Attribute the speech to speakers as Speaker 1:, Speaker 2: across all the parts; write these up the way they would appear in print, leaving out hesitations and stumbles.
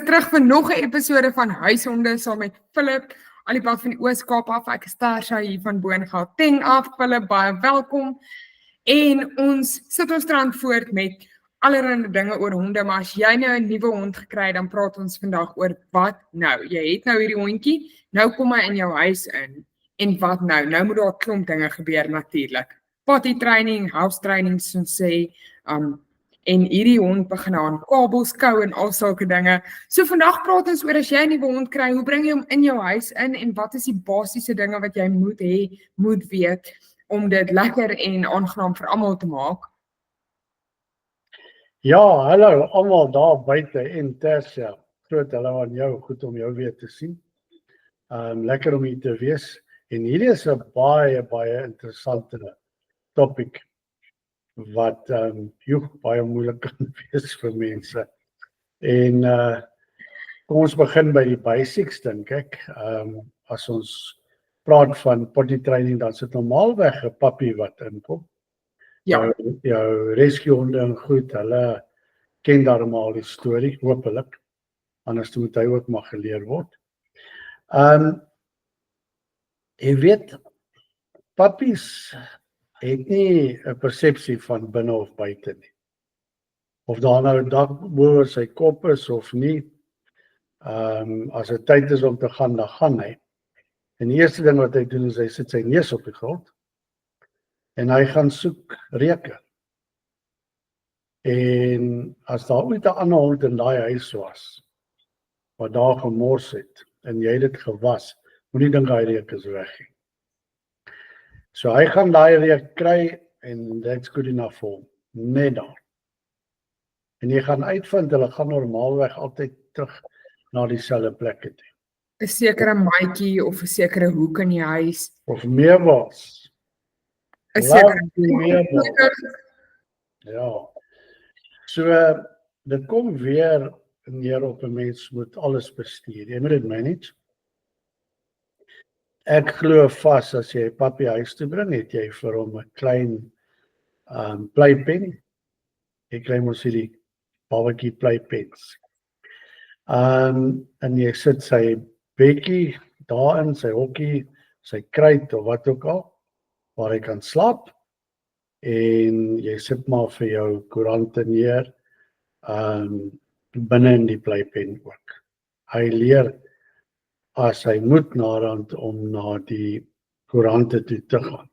Speaker 1: terug vir nog 'n episode van Huishonde saam met Philip, al die pad van die Oos-Kaap af. Ek is Tarsha hier van Boongaateng af. Philip, baie welkom. En ons sit ons strand voort met allerlei dinge oor honde, maar as jy nou 'n nuwe hond gekry het, dan praat ons vandag oor wat nou. Jy het nou hierdie hondjie, nou kom hy in jou huis in. En wat nou? Nou moet daar 'n klomp dinge gebeur natuurlik. Potty training, house training, soos ons sê, en hierdie hond begin aan kabels kou en al sulke dinge. So vandag praat ons oor as jy 'n nuwe hond kry, hoe bring jy hom in jou huis in en wat is die basiese dinge wat jy moet hê, moet weet om dit lekker en aangenaam vir almal te maak?
Speaker 2: Ja, hallo almal daar buite en Tersia. Groot hallo aan jou, goed om jou weer te sien. Lekker om hier te wees. En hierdie is 'n baie interessante topik wat baie moeilik kan wees vir mense. En kom ons begin by die basics dink ek. As ons praat van potty training, dan sit normaalweg 'n puppy wat inkom.
Speaker 1: Ja.
Speaker 2: Jou rescuehonde en goed, hulle ken daarmaal die storie, hopelik. Anders moet hy ook maar geleer word. Jy weet, puppies het nie 'n persepsie van binne of buite nie. Of daar nou 'n dak bo sy kop is of nie. As dit tyd is om te gaan, dan gaan hy. En die eerste ding wat hy doen is hy sit sy neus op die grond en hy gaan soek reuke. En as daar ooit 'n ander hond in daai huis was wat daar gemors het en jy het dit gewas, moenie dink hy reuk is weg nie. So hy gaan daai reuk kry en that's good enough for hom, net daar. En jy gaan uitvind, hulle gaan normaalweg altyd terug na dieselfde plekke toe.
Speaker 1: 'n sekere maatjie of 'n sekere hoek in die huis.
Speaker 2: Of meermaals.
Speaker 1: 'n sekere
Speaker 2: meermaals. Ja. So dit kom weer neer op 'n mens moet alles bestuur. Jy moet dit manage. Ek glo vas as jy 'n puppy huis toe bring, het jy vir hom 'n klein playpen. Jy kry mos hierdie babatjie playpens. En jy sit sy bedjie daarin, sy hokkie, sy kruit of wat ook al, waar hy kan slaap. En jy sit maar vir jou koerante neer, binne in die playpen ook. Hy leer as hy moet naderhand om na die koerante toe te gaan.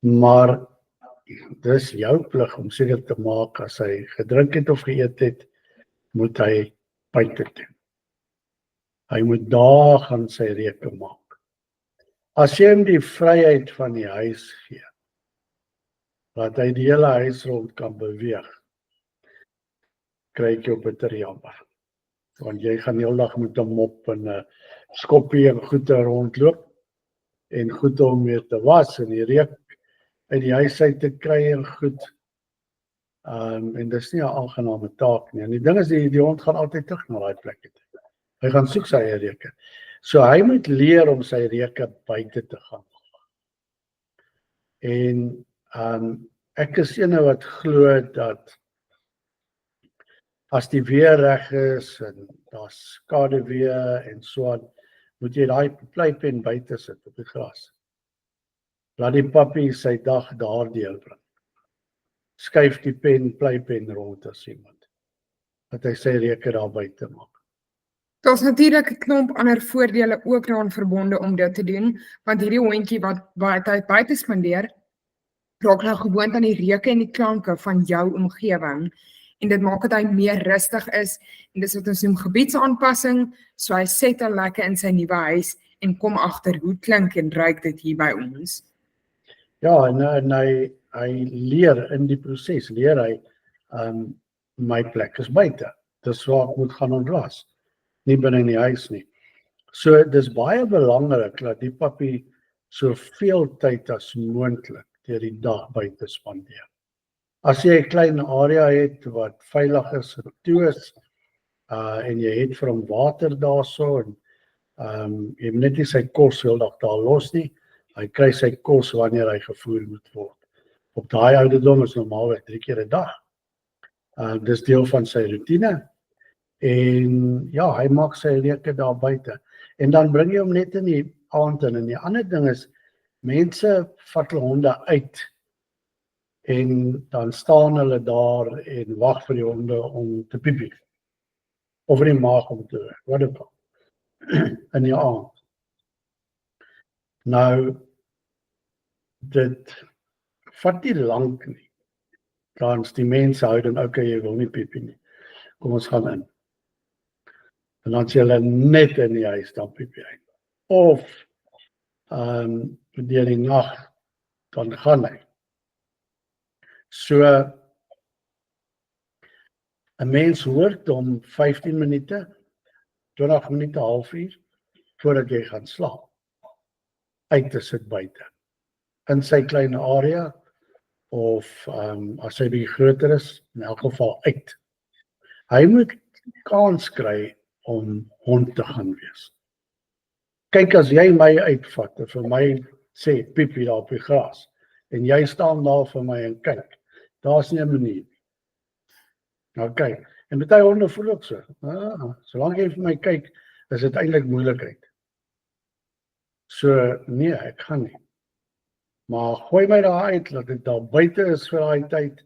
Speaker 2: Maar dis jou plig om seker te maak as hy gedrink het of geëet het, moet hy buite toe. Hy moet daar gaan sy reuke maak. As jy hom die vryheid van die huis gee, dat hy die hele huis rond kan beweeg, kry ek jou bitter jammer. Want jy gaan die hele dag met 'n mop en skoppie en goede rondloop en goed om weer te was en die reuk uit die huis uit te kry en goed. En dis nie 'n aangename taak nie. En die ding is die hond gaan altyd terug na daai plekke toe. Hy gaan soek sy eie reuke. So hy moet leer om sy reuke buite te gaan. En ek is ene wat glo dat as die weer reg is en daar's skaduwee en so aan, moet jy daai playpen buite sit op die gras. Laat die puppy sy dag daar deurbring. Skuif die playpen rond as iemand. Dat hy sy reuke daar buite maak.
Speaker 1: Daar's natuurlik 'n klomp ander voordele ook daaraan verbonde om dit te doen, want hierdie hondjie wat baie tyd buite spandeer, raak nou gewoond aan die reuke en die klanke van jou omgewing. En dit maak dat hy meer rustig is en dis wat ons noem gebiedsaanpassing, so hy settle lekker in sy nuwe huis en kom agter hoe klink en ruik dit hier by ons.
Speaker 2: Ja, en hy leer in die proses, leer hy my plek is buite. Dis waar ek moet gaan ontlas, nie binne in die huis nie. So dis baie belangrik dat die puppy soveel tyd as moontlik deur die dag buite spandeer. As jy 'n klein area het wat veilig is en toe is, en jy het vir hom water daarso en jy moet net nie sy kos heeldag daar los nie. Hy kry sy kos wanneer hy gevoer moet word. Op daai ouderdom is normaalweg 3 keer 'n dag. Dis deel van sy roetine En ja, hy maak sy leuke daar buite. En dan bring jy hom net in die aand in. En die ander ding is, mense vat hulle honde uit en dan staan hulle daar en wag vir die honde om te piepie. Of in die maag om te werk, wat ook al. In die aand. Nou, dit vat nie lank nie. Kans die mense hou dan, okay, jy wil nie piepie nie. Kom ons gaan in. En dan sê hulle net in die huis dan piepie uit. Of, deur die nag, dan gaan hy. So, 'n mens hoort om 15 minute, 20 minute, halfuur, voordat jy gaan slaap, uit te sit buite. In sy klein area, of as hy bietjie groter is, in elk geval uit. Hy moet kans kry om hond te gaan wees. Kyk, as jy my uitvat en vir my sê, piepie daar op die gras, en jy staan daar vir my en kyk, daar's nie 'n manier. Nou kyk, en baie honde voel ook so. Solank jy vir my kyk, is dit eintlik moeilikheid. So, nee, ek gaan nie. Maar gooi my daar uit, dat ek daar buite is vir daai tyd,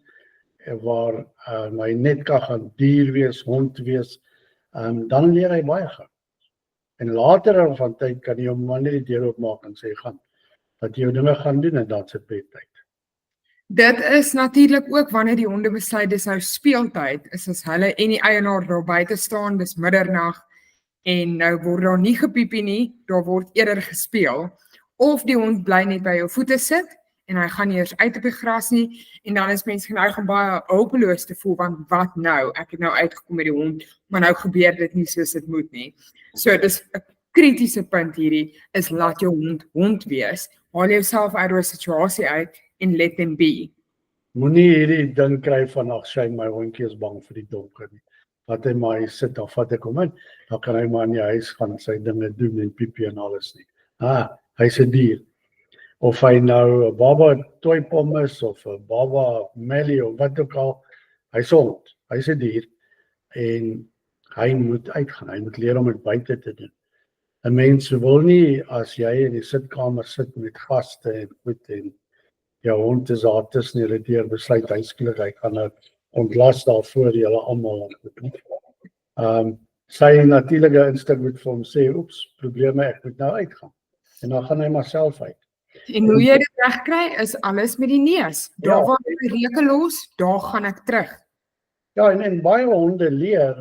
Speaker 2: waar my net kan gaan dier wees, hond wees, dan leer hy baie gaan. En later van tyd kan jy hom maar net die deur oopmaak en sê, gaan, dat jy jou dinge gaan doen en dan sit bedtyd.
Speaker 1: Dit is natuurlik ook wanneer die honde besluit dis nou speeltyd, is as hulle en die eienaar daar buite staan, dis middernag, en nou word daar nie gepiepie nie, daar word eerder gespeel, of die hond bly net by jou voete sit, en hy gaan nie eers uit op die gras nie, en dan is mense geneig om baie hulpeloos te voel, want wat nou, ek het nou uitgekom met die hond, maar nou gebeur dit nie soos dit moet nie. So dis 'n kritiese punt hierdie, is laat jou hond wees, haal jouself uit die situasie uit, en let them be.
Speaker 2: Moenie hierdie ding kry van, ag sy, my hondjie is bang vir die donker nie. Wat hy maar sit, dan vat ek hom in, dan kan hy maar in die huis gaan, sy dinge doen en piepie en alles nie. Hy's 'n dier. Of hy nou 'n baba toypom is, of 'n baba mellie, of wat ook al, hy's hond, hy's 'n dier, en hy moet uitgaan, hy moet leer om dit buite te doen. 'n Mens wil nie, as jy in die sitkamer sit met gaste en goed, en jou hond is daar tussen julle deur, besluit hy skielik, hy gaan nou ontlas daar voor julle almal. Sy natuurlike instinkt moet vir hom sê, oeps, probleme, ek moet nou uitgaan. En dan gaan hy maar self uit.
Speaker 1: En hoe jy dit regkry, is alles met die neus. Daar waar ek reke los, daar gaan ek terug.
Speaker 2: Ja, en baie honde leer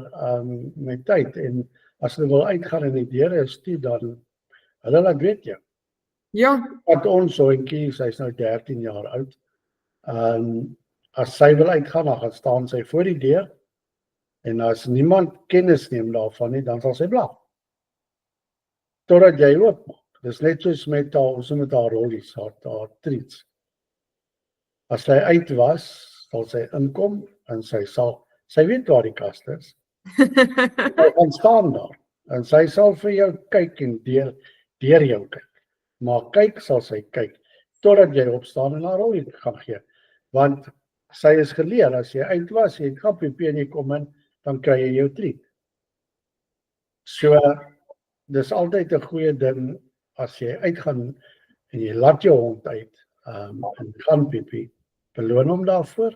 Speaker 2: met tyd, en as hulle wil uitgaan en die deure is toe, dan hulle laat weet jou.
Speaker 1: Ja,
Speaker 2: Wat ons hondjie, sy is nou 13 jaar oud, as sy wil uitgaan, dan gaan staan sy voor die deur, en as niemand kennis neem daarvan nie, dan sal sy blaf. Totdat jy oopmaak. Dis net soos met haar rollies, haar treats. As sy uit was, sal sy inkom, en sy weet waar die kast is. Sy gaan staan daar, en sy sal vir jou kyk en deur jou kyk. Maar kyk sal sy kyk, totdat jy opstaan en haar rollie gaan gee. Want sy is geleer, as jy uit was, jy gaan piepie en jy kom in, dan kry jy jou treat. So, dis altyd 'n goeie ding, as jy uitgaan, en jy laat jou hond uit, en gaan piepie, beloon hom daarvoor,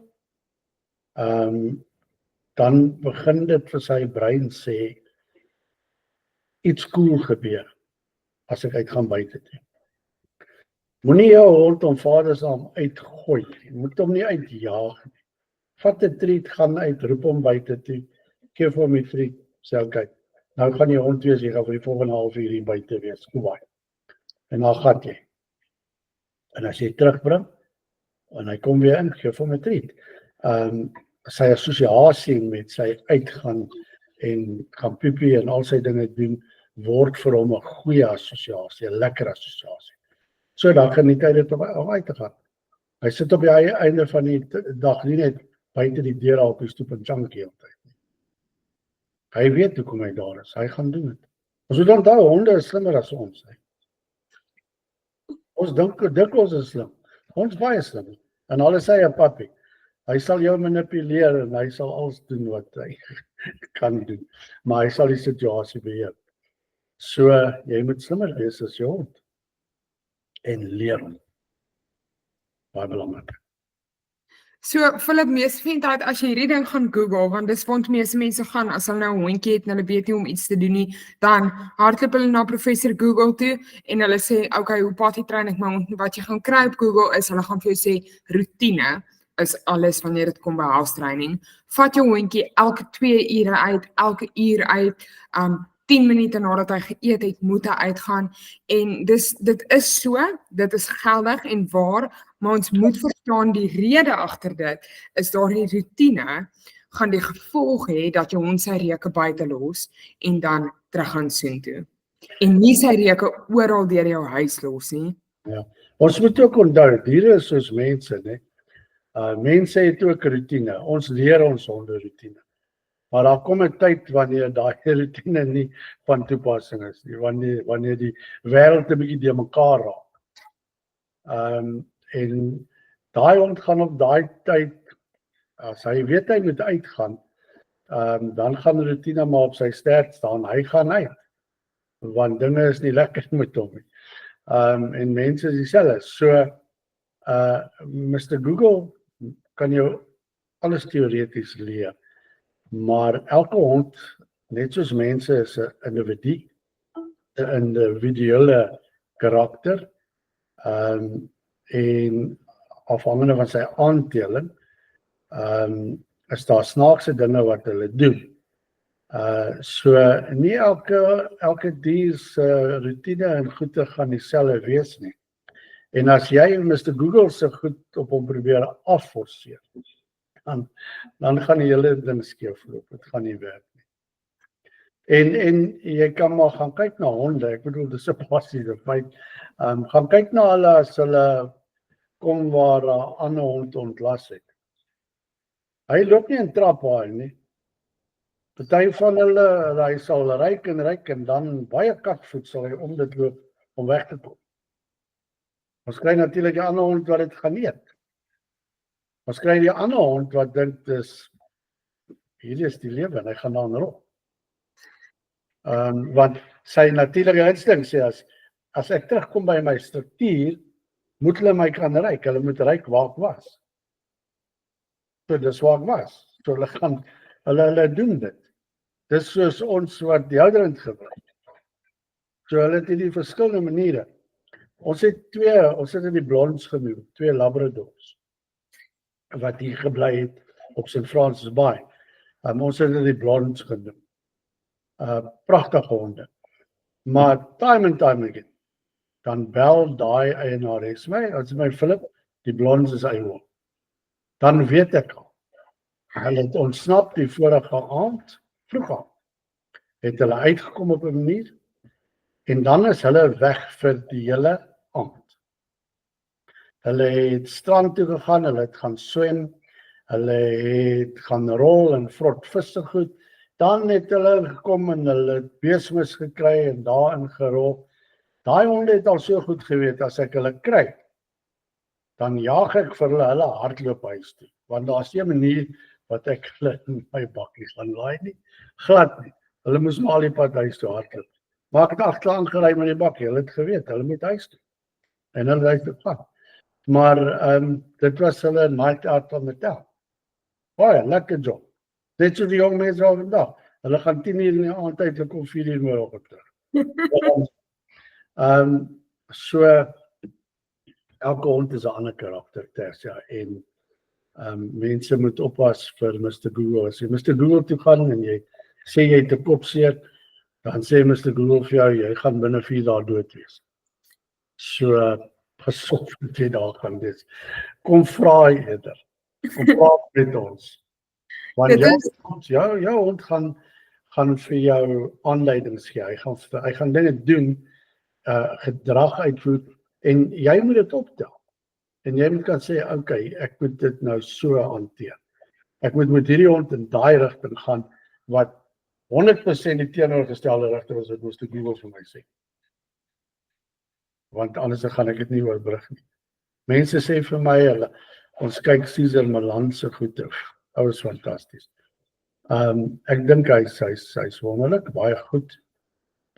Speaker 2: dan begin dit vir sy brein sê, iets cool gebeur, as ek uitgaan buite toe. Moenie jou hond om vadersaam uitgooi, jy moet hom nie uitjaag nie. Vat 'n treat, gaan uit, roep hom buite toe, geef hom die treat, sê okay, nou gaan jy hond wees, jy gaan vir die volgende halfuur hier buite wees, kom baie. En dan gaan jy. En as jy terugbring, en hy kom weer in, geef hom 'n treat. Sy assosiasie met sy uitgaan en gaan piepie en al sy dinge doen, word vir hom 'n goeie assosiasie, 'n lekker assosiasie. So dan geniet hy dit om uit te gaan. Hy sit op die einde van die dag nie net buite die deur op die stoep en junkie altyd nie. Hy weet hoekom hy daar is, hy gaan doen dit. Ons moet onthou, honde is slimmer as ons. Ons dink ons is slim. Ons baie slim. En hulle sê 'n puppy. Hy sal jou manipuleer en hy sal alles doen wat hy kan doen, maar hy sal die situasie beheer. So, jy moet slimmer wees as jou hond en leer hom. Baie belangrik.
Speaker 1: So, Philip, meeste van die tyd, as jy hierdie ding gaan Google, want dis want meeste mense gaan, as hulle nou 'n hondjie het en hulle weet nie om iets te doen nie, dan hardloop hulle na professor Google toe en hulle sê, okay, hoe potty train ek my hond? Wat jy gaan kry op Google is, hulle gaan vir jou sê, routine is alles wanneer dit kom by house training. Vat jou hondjie elke 2 ure uit, elke uur uit, 10 minute nadat hy geëet het, moet hy uitgaan. En dit is so, dit is geldig en waar, maar ons moet verstaan die rede agter dit, is daardie routine gaan die gevolg hê dat jou hond sy reuke buite los en dan terug gaan soen toe. En nie sy reuke oral deur jou huis los nie.
Speaker 2: Ja. Ons moet ook onthou, diere is soos mense, né? Mense het ook routine. Ons leer ons honde routine. Maar daar kom 'n tyd wanneer daai routine nie van toepassing is nie, wanneer die wêreld 'n bietjie de mekaar raak. En daai hond gaan op daai tyd, as hy weet hy moet uitgaan, dan gaan routine maar op sy sterk staan. Hy gaan uit, want dinge is nie lekker met hom nie. En mense is dieselfde. So, Mr. Google kan jou alles teoreties leer, maar elke hond, net soos mense, is 'n individu, 'n individuele karakter, en afhangende van sy aanteling, is daar snaakse dinge wat hulle doen. So nie elke dier se routine en goede gaan dieselfde wees nie. En as jy Mr. Google se goed op hom probeer afforceer, dan gaan die hele ding skeefloop. Dit gaan nie werk nie. En jy kan maar gaan kyk na honde. Ek bedoel, dis 'n passieve feit. Gaan kyk na hulle as hulle kom waar 'n ander hond ontlas het. Hy loop nie in traphaai nie. Party van hulle, hy sal ryk en dan baie kakvoet sal hy om dit loop om weg te kom. Ons kry natuurlik 'n ander hond wat dit gaan eet. Ons kry die ander hond wat dink dis hierdie is die lewe en hy gaan daarin rol. Want sy natuurlike instink sê as ek terugkom by my struktuur, moet hulle my kan ryk. Hulle moet ryk waar ek was. So dis waar ek was. So hulle doen dit. Dis soos ons wat deodorant gebruik. So hulle het hierdie verskillende maniere. Ons het in die blonds genoem, 2 labradors, wat hier gebly het op St. Francis Bay. Ons het in die blonds genoem. Pragtige honde. Maar time and time again, dan bel daai eienares my, as my Philip, die blonds is eienaar. Dan weet ek al, hulle het ontsnap die vorige aand, vroeg aan, het hulle uitgekom op 'n manier, en dan is hulle weg vir die hele aand. Hulle het strand toe gegaan, hulle het gaan swem, hulle het gaan rol en vrot vissegoed, dan het hulle gekom en hulle het beesmis gekry en daarin gerol. Daai honde het al so goed geweet, as ek hulle kry, dan jaag ek vir hulle hardloop huis toe, want daar is 'n manier wat ek hulle in my bakkie gaan laai nie, glad nie. Hulle moes maar al die pad huis toe hardloop. Maar ek het agteraan gery met die bakkie, hulle het geweet, hulle moet huis toe. En hulle huis toe gaan. Maar dit was hulle night out on the town. Baie lekker job. Net so die jong mense al vandag. Hulle gaan 10 uur in die aand uit, hulle kom 4 uur môre terug. So elke hond is 'n ander karakter, Tersia, en mense moet oppas vir Mr. Google. As jy Mr. Google toe gaan en jy sê jy het 'n kopseer, dan sê Mr. Google vir jou, jy gaan binne 4 dae dood wees. So pas op vir 2 dae gaan wees. Kom vra eerder. Kom praat met ons. Want jou hond gaan vir jou aanleidings gee. Hy gaan dinge doen, gedrag uitvoer, en jy moet dit optel. En jy moet kan sê, okay, ek moet dit nou so hanteer. Ek moet met hierdie hond in daai rigting gaan, wat 100% die teenoorgestelde rigting is wat Mr. Google vir my sê. Want anders gaan ek dit nie oorbrug nie. Mense sê vir my, Ons kyk Cesar Milan se goed. Ou is fantasties. Ek dink hy's wonderlik, baie goed.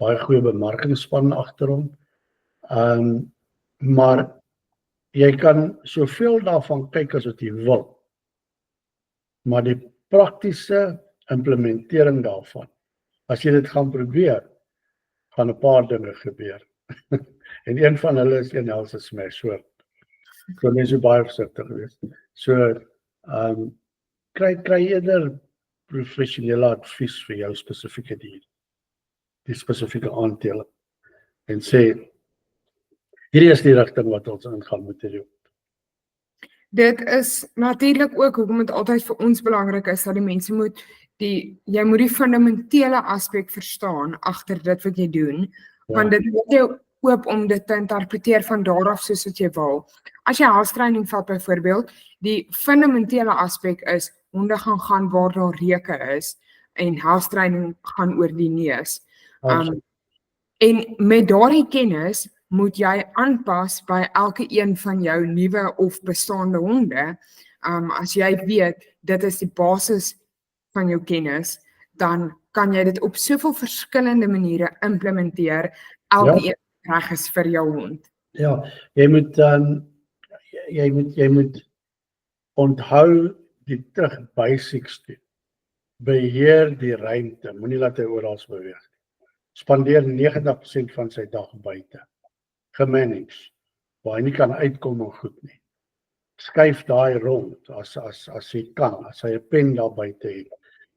Speaker 2: Baie goeie bemarkingsspan agter hom. Maar jy kan soveel daarvan kyk as wat jy wil. Maar die praktiese implementering daarvan, as jy dit gaan probeer, gaan 'n paar dinge gebeur. En een van hulle is een helse smash, so mens moet baie versigtig wees. So, kry eerder professionele advies vir jou spesifieke dier, die spesifieke aandele, en sê, hierdie is die rigting wat ons ingaan met hierdie.
Speaker 1: Dit is natuurlik ook hoekom dit altyd vir ons belangrik is dat die mense jy moet die fundamentele aspek verstaan agter dit wat jy doen, want dit maak jou oop om dit te interpreteer van daar af soos wat jy wil. As jy halstraining vat byvoorbeeld, die fundamentele aspek is honde gaan waar daar reuke is en halstraining gaan oor die neus. En met daardie kennis moet jy aanpas by elke een van jou nuwe of bestaande honde. As jy weet, dit is die basis van jou kennis, dan kan jy dit op soveel verskillende maniere implementeer, elke een reg is vir jou hond.
Speaker 2: Ja, jy moet onthou die terug basics toe. Beheer die ruimte, moenie laat hy oral beweeg. Spandeer 90% van sy dag buite. Gemanage, waar hy nie kan uitkom en goed nie. Skuif daai rond, as jy kan, as hy 'n pen daar buite het.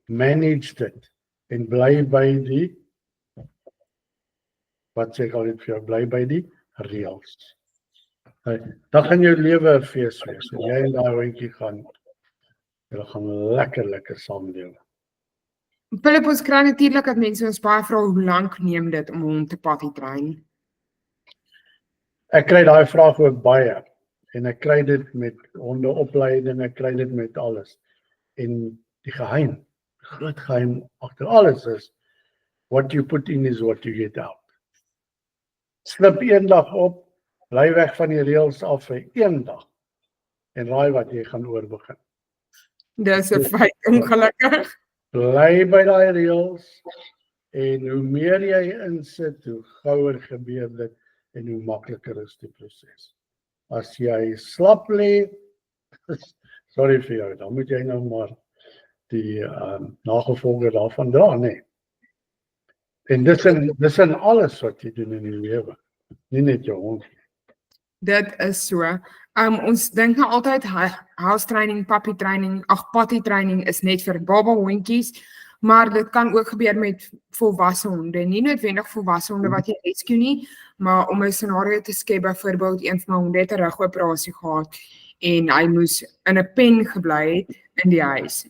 Speaker 2: Manage dit, en bly by die, wat sê ek al net vir jou, bly by die reëls. Dan gaan jou lewe 'n fees wees, en jy en daai hondjie julle gaan lekker saamlewe.
Speaker 1: Philip, ons kry natuurlik dat mense ons baie vra hoe lank neem dit om hom te potty train?
Speaker 2: Ek kry daai vraag ook baie, en ek kry dit met hondeopleiding, ek kry dit met alles. En die groot geheim agter alles is, what you put in is what you get out. Slip een dag op, bly weg van die reëls af vir een dag, en raai wat jy gaan oorbegin.
Speaker 1: Dis 'n feit, ongelukkig.
Speaker 2: Bly by daai reëls, en hoe meer jy insit, hoe gouer gebeur dit, en hoe makliker is die proses. As jy slap lê, sorry vir jou, dan moet jy nou maar die nagevolge daarvan dra, nee. En dis in alles wat jy doen in die lewe, nie net jou hond.
Speaker 1: Dit is so. Ons dink nou altyd house training, puppy training, potty training is net vir baba hondjies, maar dit kan ook gebeur met volwasse honde. Nie noodwendig volwasse honde wat jy rescue nie, maar om 'n scenario te skep, byvoorbeeld een van my honde het 'n rugoperasie gehad en hy moes in 'n pen gebly het in die huis.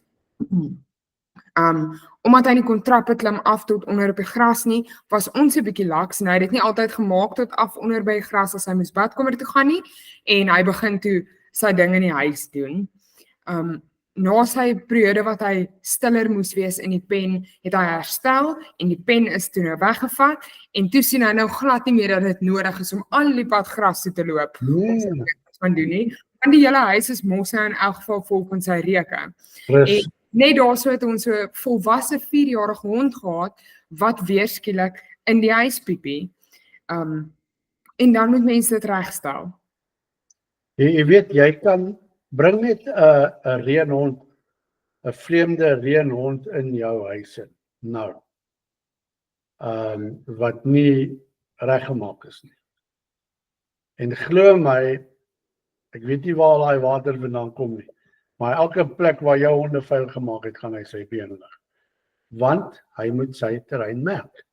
Speaker 1: Omdat hy nie kon trappe klim af tot onder op die gras nie, was ons 'n bietjie laks en hy het dit nie altyd gemaak tot af onder by die gras as hy moes badkamer toe gaan nie, en hy begin toe sy ding in die huis doen. Na sy periode wat hy stiller moes wees in die pen, het hy herstel en die pen is toe nou weggevat en toe sien hy nou glad nie meer dat dit nodig is om al die pad gras toe te loop. Van doen nie, want die hele huis is mos nou in elk geval vol van sy reuke. En net daarso het ons 'n volwasse 4-jarige hond gehad wat weer skielik in die huis piepie. En dan moet mense dit regstel.
Speaker 2: Jy weet, jy kan bring net 'n reënhond, 'n vreemde reënhond in jou huis in. Nou, wat nie reggemaak is nie. En glo my, ek weet nie waar daai water vandaan kom nie, maar elke plek waar jou honde vuil gemaak het, gaan hy sy been lig. Want hy moet sy terrein merk.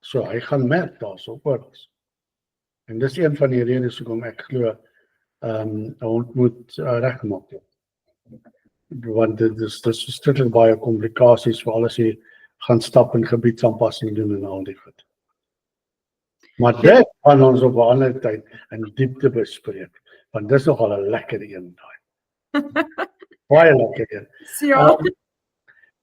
Speaker 2: So hy gaan merk daarso oral. En dis een van die redes hoekom ek glo 'n hond moet reggemaak word. Want dit is strikt baie komplikasies vir alles jy gaan stap en gebiedsaanpassing doen en al die goed. Maar dit gaan ons op 'n ander tyd in diepte bespreek, want dis nogal 'n lekker een daai. Baie lekker een.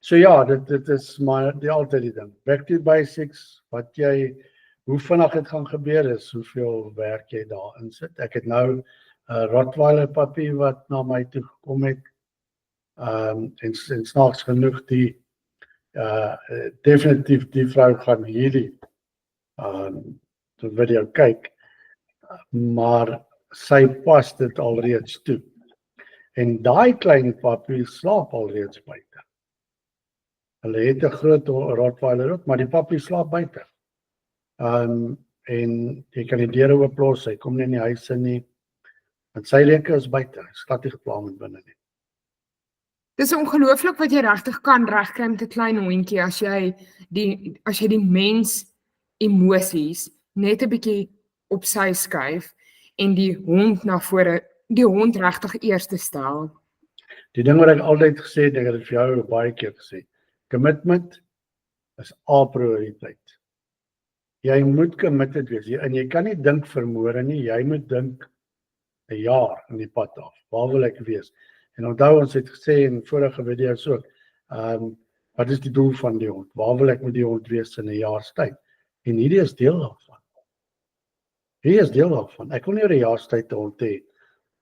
Speaker 2: So ja, dit is maar die altyd die ding. Back to basics, hoe vinnig dit gaan gebeur is, hoeveel werk jy daarin sit. Ek het nou Rottweiler puppy wat na my toe gekom het. En snaaks genoeg definitief die vrou gaan hierdie video kyk, maar sy pas dit alreeds toe. En daai klein puppy slaap alreeds buite. Hulle het 'n groot Rottweiler ook, maar die puppy slaap buite. En jy kan die deure ooplos, hy kom nie in die huis in nie. Want sy leuke is buite, hy is glad nie gepla met binne nie.
Speaker 1: Dis ongelooflik wat jy regtig kan regkry met 'n klein hondjie as jy die mens emosies net 'n bietjie op sy skuif en die hond na vore, die hond regtig eerste stel.
Speaker 2: Die ding wat ek altyd gesê het, ek het dit vir jou baie keer gesê, commitment is A-prioriteit. Jy moet committed wees, en jy kan nie dink vermoere nie, jy moet dink 'n jaar in die pad af, waar wil ek wees? En onthou ons het gesê in vorige video's ook, wat is die doel van die hond? Waar wil ek met die hond wees in 'n jaar se tyd? En hierdie is deel daarvan. Ek wil nie oor 'n jaar se tyd 'n hond hê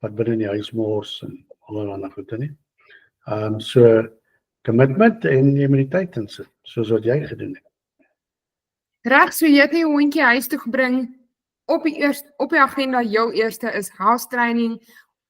Speaker 2: wat binne in die huis mors en allerlei goede nie. So commitment en jy moet die tyd insit, soos wat jy gedoen het.
Speaker 1: Reg, so jy het die hondjie huis toe gebring. Op die agenda heel eerste is house training.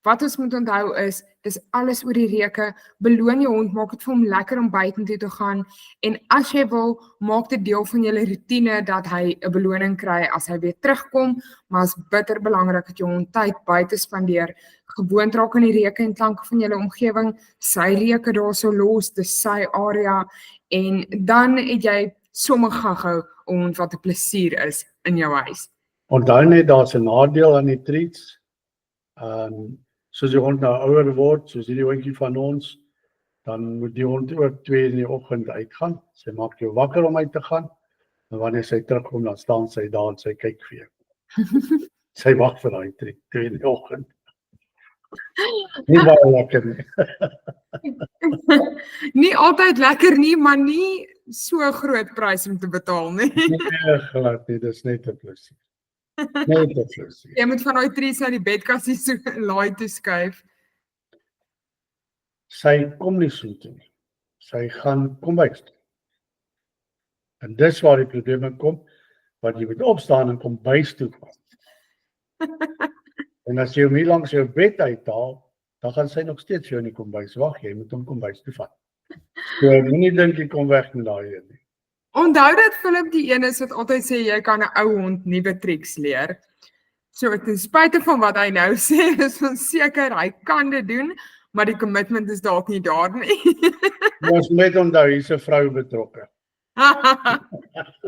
Speaker 1: Wat ons moet onthou is, dis alles oor die reuke. Beloon jou hond, maak dit vir hom lekker om buitentoe te gaan. En as jy wil, maak dit deel van julle roetine dat hy 'n beloning kry as hy weer terugkom. Maar is bitter belangrik dat jou hond tyd buite spandeer. Gewoond raak aan die reuke en klanke van julle omgewing. Sy reuke daar so los, dis sy area. En dan het jy sommer gou 'n hond wat 'n plesier is in jou huis.
Speaker 2: Onthou net, daar's 'n nadeel aan die treats. Soos die hond nou ouer word, soos hierdie hondjie van ons, dan moet die hond ook 2 in die oggend uitgaan. Sy maak jou wakker om uit te gaan. En wanneer sy terugkom, dan staan sy daar en sy kyk vir jou. Sy wag vir daai treat 2 in die oggend. Nie baie lekker nie.
Speaker 1: Nie altyd lekker nie, maar nie so groot prys om te betaal nie.
Speaker 2: Nee, glad nie, dis net 'n plesier. Net 'n plesier.
Speaker 1: Jy moet van daai trees uit die bedkassie so laai toe skuif.
Speaker 2: Sy kom nie so toe nie. Sy gaan kombuis toe. En dis waar die probleme kom, want jy moet opstaan en kombuis toe gaan. En as jy hom hier langs jou bed uithaal, dan gaan sy nog steeds jou in die kombuis wag, jy moet hom kombuis toe vat. So moenie dink jy kom weg met daai een nie.
Speaker 1: Onthou dat Philip die een is wat altyd sê jy kan 'n ou hond nuwe triks leer. So ten spyte van wat hy nou sê, is ons seker hy kan dit doen, maar die commitment is dalk nie daar nie.
Speaker 2: Ons moet onthou hier's 'n vrou betrokke.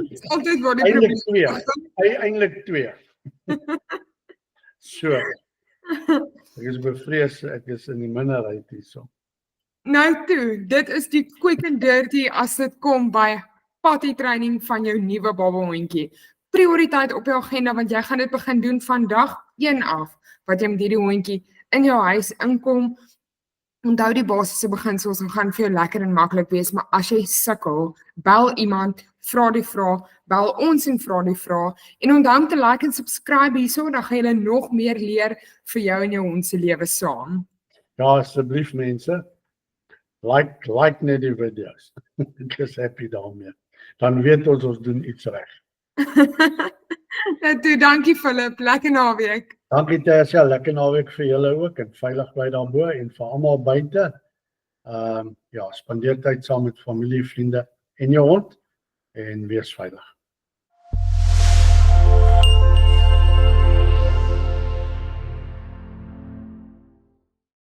Speaker 1: Dis altyd waar die
Speaker 2: Eintlik
Speaker 1: probleem
Speaker 2: 2. Eintlik 2. So. Ek is bevrees ek is in die minderheid hierso.
Speaker 1: Nou toe, dit is die quick and dirty as dit kom by potty training van jou nuwe babahondjie. Prioriteit op jou agenda want jy gaan dit begin doen van dag 1 af, wat jy met hierdie hondjie in jou huis inkom. Onthou die basiese beginsels en gaan vir jou lekker en maklik wees, maar as jy sukkel, bel iemand, vra die vrae, bel ons en vra die vrae. En onthou om te like en subscribe hierso, dan gaan jy nog meer leer vir jou en jou hond se lewe saam.
Speaker 2: Ja, asseblief mense. Like net die video's. Ek is happy daarmee. Dan weet ons doen iets reg.
Speaker 1: Nou toe, dankie Philip, lekker naweek.
Speaker 2: Dankie Tersia, lekker naweek vir julle ook en veilig bly daarbo en vir almal buite. Ja, spandeer tyd saam met familie, vriende en jou hond en wees veilig.